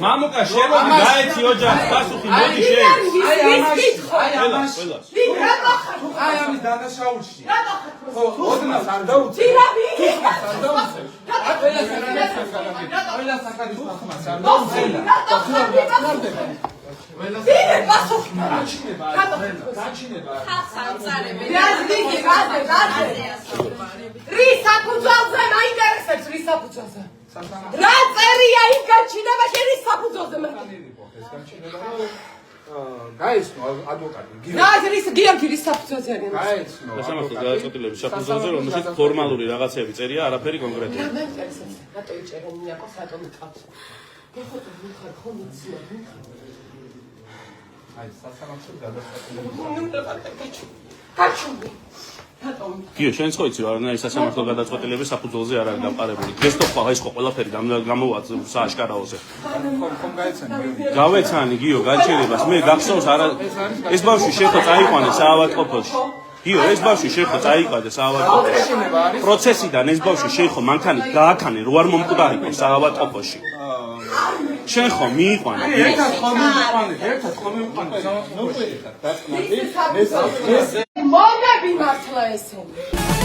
Mamuka, შევადი გაეცი ოჯახს, პასუხი მოდი აი ამის დანაშაულში. ხო, ოდნავ არ დაუწე. ყველა საკადის ხმას არ დაუწე. სასამართლოს გადაწყვეტილების საფუძველზე, რომელშიც ფორმალური რაღაცები წერია, არაფერი კონკრეტული. Გიო, შენც ხო იცი, არა ის სასამართლო გადაწყვეტილების საფუძველზე არ არის დამყარებული. ეს თქო ხო, ეს ხო ყველაფერი გამოვაძ სააშკარაოზე. ხომ გაეცანი? გავეცანი, გიო, გაჩერებას. მე გახსოვს არა ეს ბავშვი შეხო წაიყვანე საავადმყოფოში. გიო, ეს ბავშვი შეხო წაიყვანე საავადმყოფოში. პროცესიდან ეს ბავშვი შეხო მანქანით გააქანე, რო არ მომკვდარიყო საავადმყოფოში. შენ ხო მიიყვანე? ერთად ხო მიიყვანე, ერთად ხო მიიყვანე. მომები მართლა ესენი.